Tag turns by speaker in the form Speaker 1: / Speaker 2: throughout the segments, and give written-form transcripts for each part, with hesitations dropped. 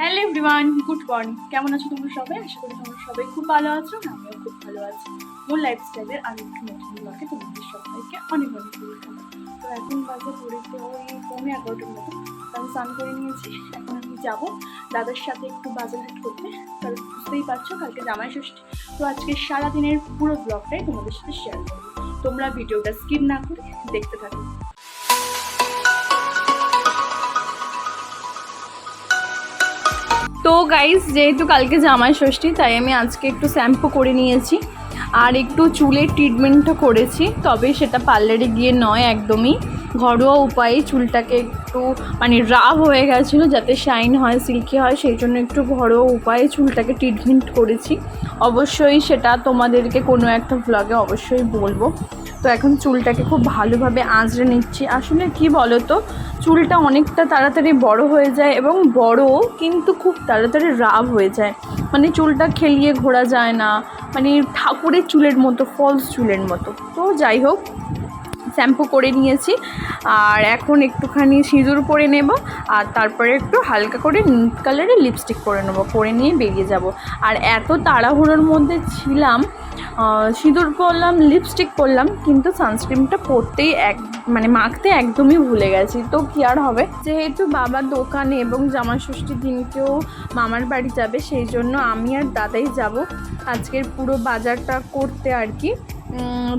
Speaker 1: Hello everyone, good morning. কেমন আছো তোমরা সবাই? আশা করি তোমরা সবাই খুব ভালো আছো। আমিও খুব ভালো আছি। মোর লাইফস্টাইলের আর একটু নতুন ব্লগে তোমাদের সবাইকে অনেক অনেক ওয়েলকাম। তো এখন বাজে পড়েছে ওই 11:15 মতো। আমি স্নান করে নিয়েছি। এখন আমি যাবো দাদার সাথে একটু বাজারহাট করতে, কারণ বুঝতেই পারছো কালকে জামাই ষষ্ঠী। তো আজকে সারাদিনের পুরো ব্লগটাই তোমাদের সাথে শেয়ার করবো। তোমরা ভিডিওটা স্কিপ না করে দেখতে থাকো। তো গাইস, যেহেতু কালকে জামাই ষষ্ঠী তাই আমি আজকে একটু শ্যাম্পু করে নিয়েছি আর একটু চুলের ট্রিটমেন্টও করেছি, তবে সেটা পার্লারে গিয়ে নয়, একদমই ঘরোয়া উপায়ে চুলটাকে একটু রাফ হয়ে গেছিলো যাতে শাইন হয়, সিল্কি হয়, সেই জন্য একটু ঘরোয়া উপায়ে চুলটাকে ট্রিটমেন্ট করেছি। অবশ্যই সেটা তোমাদেরকে কোনো একটা ভ্লগে অবশ্যই বলবো। তো এখন চুলটাকে খুব ভালোভাবে আঁচড়ে নিচ্ছি। আসলে কি বলো তো, চুলটা অনেকটা তাড়াতাড়ি বড় হয়ে যায় এবং বড় কিন্তু খুব তাড়াতাড়ি রাফ হয়ে যায়, চুলটা খেলিয়ে ঘোরা যায় না, ঠাকুরের চুলের মতো, ফলস চুলের মতো। তো যাই হোক, শ্যাম্পু করে নিয়েছি আর এখন একটুখানি সিঁদুর পরে নেব আর তারপরে একটু হালকা করে নীল কালারের লিপস্টিক পরে নেবো, পরে নিয়ে বেরিয়ে যাব। আর এত তাড়াহুড়োর মধ্যে ছিলাম, সিঁদুর পরলাম, লিপস্টিক পরলাম, কিন্তু সানস্ক্রিনটা পরতেই মাখতে একদমই ভুলে গেছি। তো কি আর হবে, যেহেতু বাবা দোকানে এবং জামা ষষ্ঠীর দিনকেও মামার বাড়ি যাবে, সেই জন্য আমি আর দাদাই যাব আজকের পুরো বাজারটা করতে আর কি।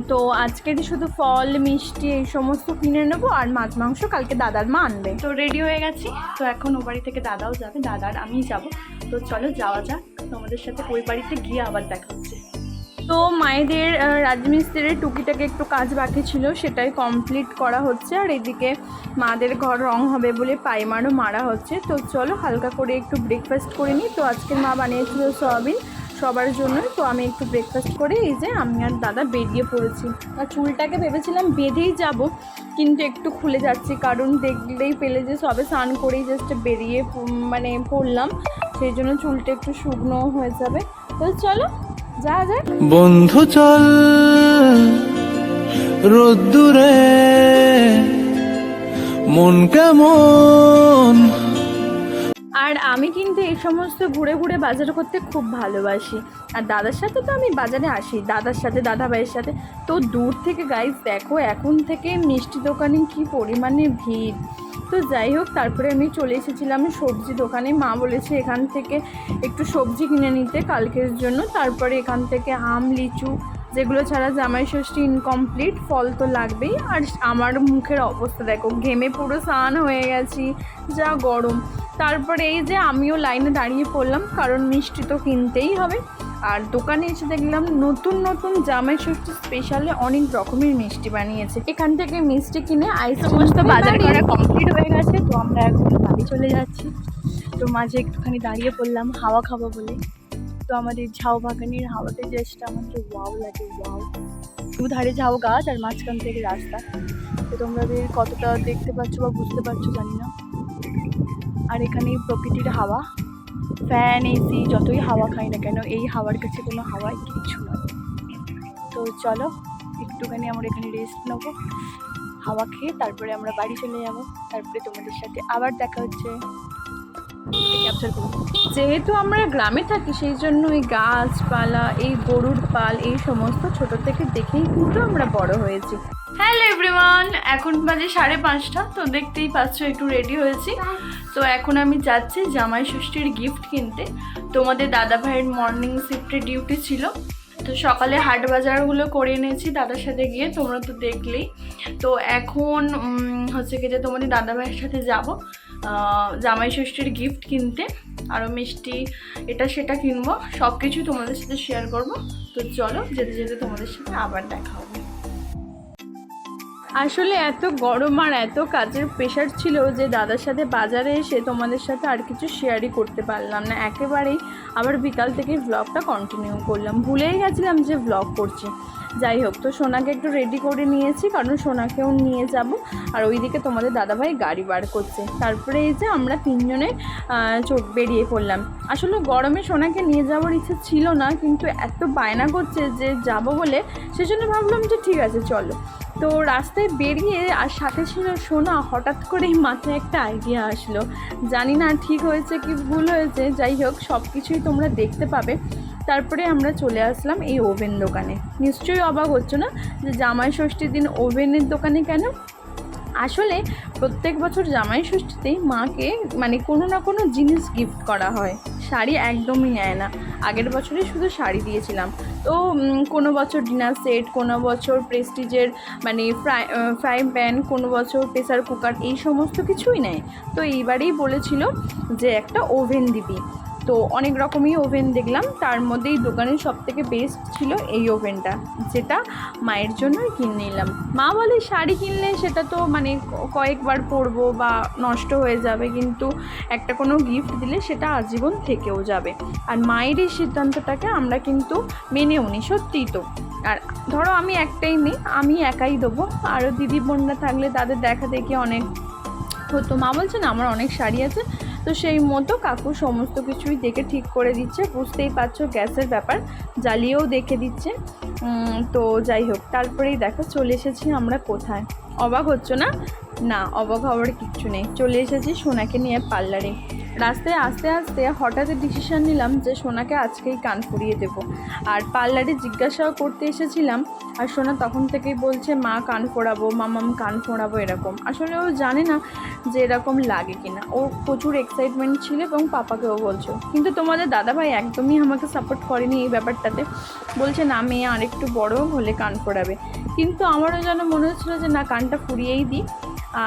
Speaker 1: তো আজকের শুধু ফল মিষ্টি এই সমস্ত কিনে নেবো আর মাছ মাংস কালকে দাদার মা আনবে। তো রেডি হয়ে গেছি, তো এখন ও বাড়ি থেকে দাদাও যাবে, দাদার আমি যাব। তো চলো যাওয়া যাক, তোমাদের সাথে ওই বাড়িতে গিয়ে আবার দেখা হচ্ছে। তো মায়েদের রাজমিস্ত্রির টুকিটাকে একটু কাজ বাকি ছিল, সেটাই কমপ্লিট করা হচ্ছে। আর এদিকে মাদের ঘর রং হবে বলে পাইমারও মারা হচ্ছে। তো চলো হালকা করে একটু ব্রেকফাস্ট করে নিই। তো আজকের মা বানিয়েছিল সয়াবিন সবার জন্য। তো আমি একটু ব্রেকফাস্ট করে এই যে আমি আর দাদা বেরিয়ে পড়েছি। আর চুলটাকে ভেবেছিলাম বেঁধেই যাব, কিন্তু একটু খুলে যাচ্ছি, কারণ দেখলেই পেলে যে সবে স্নান করেই জাস্ট বেরিয়ে পড়লাম, সেই জন্য চুলটা একটু শুকনো হয়ে যাবে। তো চলো যা যায়।
Speaker 2: বন্ধু চল রোদ্দুরে, মন কেমন।
Speaker 1: আর আমি কিন্তু এই সমস্ত ঘুরে ঘুরে বাজার করতে খুব ভালোবাসি। আর দাদার সাথে তো আমি বাজারে আসি, দাদার সাথে, দাদা ভাইয়ের সাথে। তো দূর থেকে গাইস দেখো এখন থেকে মিষ্টি দোকানে কি পরিমাণে ভিড়। তো যাই হোক, তারপরে আমি চলে এসেছিলাম সবজি দোকানে। মা বলেছে এখান থেকে একটু সবজি কিনে নিতে কালকের জন্য। তারপরে এখান থেকে আম, লিচু, যেগুলো ছাড়া জামাই ষষ্ঠী ইনকমপ্লিট, ফল তো লাগবেই। আর আমার মুখের অবস্থা দেখো, ঘেমে পুরো স্নান হয়ে গেছি, যা গরম। তারপরে এই যে আমিও লাইনে দাঁড়িয়ে পড়লাম, কারণ মিষ্টি তো কিনতেই হবে। আর দোকানে এসে দেখলাম নতুন নতুন জামাই ষষ্ঠী স্পেশালে অনেক রকমের মিষ্টি বানিয়েছে। এখান থেকে মিষ্টি কিনে সমস্ত বাজার করা কমপ্লিট হয়ে গেছে। তো আমরা এখন বাড়ি চলে যাচ্ছি। তো মাঝে একটুখানি দাঁড়িয়ে পড়লাম হাওয়া খাবো বলে। তো আমাদের ঝাউ বাগানের হাওয়াতে জাস্ট আমাকে ওয়াও লাগে, ওয়াও। দুধারে ঝাউ গাছ আর মাঝখান থেকে রাস্তা। তো তোমাদের কতটা দেখতে পাচ্ছ বা বুঝতে পারছো জানি না। আর এখানে প্রকৃতির হাওয়া, ফ্যান, এসি যতই হাওয়া খাই না কেন, এই হাওয়ার কাছে কোনো হাওয়াই কিচ্ছু নয়। তো চলো একটুখানি আমরা এখানে রেস্ট নেবো, হাওয়া খেয়ে তারপরে আমরা বাড়ি চলে যাবো। তারপরে তোমাদের সাথে আবার দেখা হচ্ছে। ক্যাপচার করবো। যেহেতু আমরা গ্রামে থাকি, সেই জন্য এই গাছপালা, এই গরুর পাল, এই সমস্ত ছোট থেকে দেখেই কিন্তু আমরা বড় হয়েছি। হ্যালো এভরিওয়ান, এখন বাজে 5:30। তো দেখতেই পাচ্ছ একটু রেডি হয়েছি। তো এখন আমি যাচ্ছি জামাই ষষ্ঠীর গিফট কিনতে। তোমাদের দাদা ভাইয়ের মর্নিং শিফটে ডিউটি ছিল, তো সকালে হাট বাজারগুলো করে এনেছি দাদার সাথে গিয়ে, তোমরা তো দেখলেই। তো এখন হচ্ছে কি যে তোমাদের দাদা ভাইয়ের সাথে যাব জামাই ষষ্ঠীর গিফট কিনতে, আরও মিষ্টি এটা সেটা কিনবো, সব কিছু তোমাদের সাথে শেয়ার করব। তো চলো যেতে যেতে তোমাদের সাথে আবার দেখা হবে। আসলে এত গরম আর এত কাজের প্রেশার ছিল যে দাদার সাথে বাজারে এসে তোমাদের সাথে আর কিছু শেয়ারই করতে পারলাম না একেবারেই। আবার বিকাল থেকে ব্লগটা কন্টিনিউ করলাম, ভুলেই গেছিলাম যে ব্লগ করছি। যাই হোক, তো সোনাকে একটু রেডি করে নিয়েছি, কারণ সোনাকেও নিয়ে যাব। আর ওইদিকে তোমাদের দাদাভাই গাড়ি বার করছে। তারপরে এই যে আমরা তিনজনে বেরিয়ে পড়লাম। আসলে গরমে সোনাকে নিয়ে যাওয়ার ইচ্ছে ছিল না, কিন্তু এত বায়না করছে যে যাব বলে, সেজন্য ভাবলাম যে ঠিক আছে চলো। তো রাস্তায় বেরিয়ে আর সাথে ছিল সোনা, হঠাৎ করেই মাথায় একটা আইডিয়া আসলো। জানি না ঠিক হয়েছে কি ভুল হয়েছে, যাই হোক সব কিছুই তোমরা দেখতে পাবে। তারপরে আমরা চলে আসলাম এই ওভেন দোকানে। নিশ্চয়ই অবাক হচ্ছ না যে জামাই ষষ্ঠীর দিন ওভেনের দোকানে কেন? আসলে প্রত্যেক বছর জামাই ষষ্ঠীতেই মাকে মানে কোনো না কোনো জিনিস গিফট করা হয়। শাড়ি একদমই নেয় না। আগের বছরে শুধু শাড়ি দিয়েছিলাম। তো কোনো বছর ডিনার সেট, কোনো বছর প্রেস্টিজের মানে ফ্রাই প্যান, কোনো বছর প্রেসার কুকার, এই সমস্ত কিছুই নেয়। তো এইবারেই বলেছিল যে একটা ওভেন দিবি। তো অনেক রকমই ওভেন দেখলাম, তার মধ্যেই দোকানের সবথেকে বেস্ট ছিল এই ওভেনটা, যেটা মায়ের জন্যই কিনে নিলাম। মা বলে শাড়ি কিনলে সেটা তো মানে কয়েকবার পরবো বা নষ্ট হয়ে যাবে, কিন্তু একটা কোনো গিফট দিলে সেটা আজীবন থেকেও যাবে। আর মায়ের এই সিদ্ধান্তটাকে আমরা কিন্তু মেনেও নিই, সত্যিই তো। আর ধরো আমি একটাই মেয়ে, আমি একাই দেবো, আরও দিদি বোনরা থাকলে তাদের দেখা দেখি অনেক হতো। মা বলছে না আমার অনেক শাড়ি আছে। তো সেই মতো কাকু সমস্ত কিছুই দেখে ঠিক করে দিচ্ছে। বুঝতেই পারছো গ্যাসের ব্যাপার, জ্বালিয়েও দেখে দিচ্ছে। তো যাই হোক, তারপরেই দেখো চলে এসেছি আমরা কোথায়। অবাক হচ্ছ না? না, অবাক হওয়ার কিচ্ছু নেই। চলে এসেছি সোনাকে নিয়ে পার্লারে। রাস্তায় আস্তে আস্তে হঠাৎ ডিসিশন নিলাম যে সোনাকে আজকেই কান ফুরিয়ে দেবো। আর পার্লারে জিজ্ঞাসাও করতে এসেছিলাম, আর সোনা তখন থেকেই বলছে মা কান ফোড়াবো, মামাম কান ফোড়াবো এরকম। আসলে ও জানে না যে এরকম লাগে কিনা। ও প্রচুর এক্সাইটমেন্ট ছিল এবং পাপাকেও বলছো। কিন্তু তোমাদের দাদাভাই একদমই আমাকে সাপোর্ট করেনি এই ব্যাপারটাতে। বলছে না মেয়ে আরেকটু বড় হলে কান ফোড়াবে। কিন্তু আমারও যেন মনে হচ্ছিলো যে না, কানটা ফুরিয়েই দিই।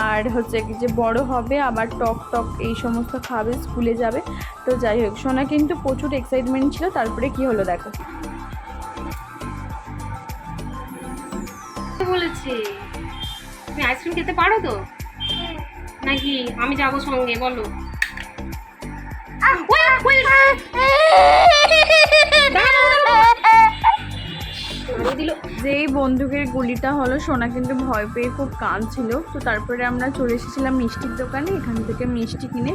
Speaker 1: আর হচ্ছে কি যে বড় হবে আবার টক টক এই সমস্ত খাবে, স্কুলে যাবে। তো যাই হোক, সোনা কিন্তু প্রচুর এক্সাইটমেন্ট ছিল। তারপরে কি হলো দেখো।
Speaker 3: বলেছে তুমি আইসক্রিম খেতে পারো তো নাকি আমি যাবো সঙ্গে, বলো।
Speaker 1: যেই বন্দুকের গুলিটা হলো, সোনা কিন্তু ভয় পেয়ে খুব কাঁদছিল। তো তারপরে আমরা চলে এসেছিলাম মিষ্টির দোকানে। এখান থেকে মিষ্টি কিনে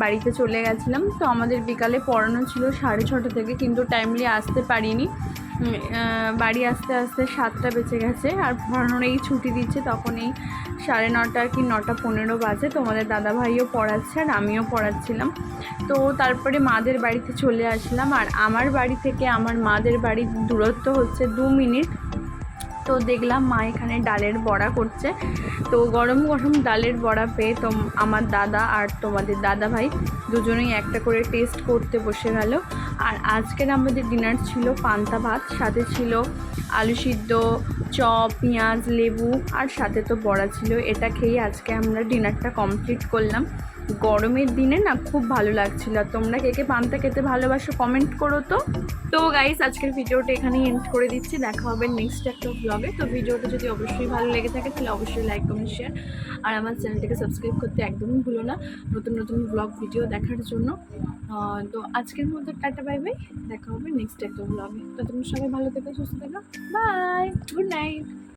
Speaker 1: বাড়িতে চলে গেছিলাম। তো আমাদের বিকালে পড়ানো ছিল 6:30 থেকে, কিন্তু টাইমলি আসতে পারিনি। বাড়ি আসতে আসতে 7টা বেজে গেছে। আর পড়ানোর এই ছুটি দিচ্ছে তখন এই 9:30 কি 9:15 বাজে। তোমাদের দাদাভাইও পড়াচ্ছে আর আমিও পড়াচ্ছিলাম। তো তারপরে মাদের বাড়িতে চলে আসলাম। আর আমার বাড়ি থেকে আমার মাদের বাড়ির দূরত্ব হচ্ছে 2 মিনিট। তো দেখলাম মা এখানে ডালের বড়া করছে। তো গরম গরম ডালের বড়া পেয়ে তো আমার দাদা আর তোমাদের দাদা ভাই দুজনেই একটা করে টেস্ট করতে বসে গেল। আর আজকের আমাদের ডিনার ছিল পান্তা ভাত, সাথে ছিল আলু সিদ্ধ, চপ, পেঁয়াজ, লেবু, আর সাথে তো বড়া ছিল। এটা খেয়ে আজকে আমরা ডিনারটা কমপ্লিট করলাম। গরমের দিনে না খুব ভালো লাগছিল। আর তোমরা কে কে পান্তা খেতে ভালোবাসো কমেন্ট করো তো। তো গাইস, আজকের ভিডিওটা এখানেই এন্ড করে দিচ্ছি। দেখা হবে নেক্সট একটা ব্লগে। তো ভিডিওটা যদি অবশ্যই ভালো লেগে থাকে তাহলে অবশ্যই লাইক, কমেন্ট, শেয়ার আর আমার চ্যানেলটাকে সাবস্ক্রাইব করতে একদমই ভুলো না নতুন নতুন ব্লগ ভিডিও দেখার জন্য। তো আজকের মতো টাটা, বাই বাই। দেখা হবে নেক্সট একটা ব্লগে। তো তোমরা সবাই ভালো থেকো, সুস্থ থেকো। Bye, good night.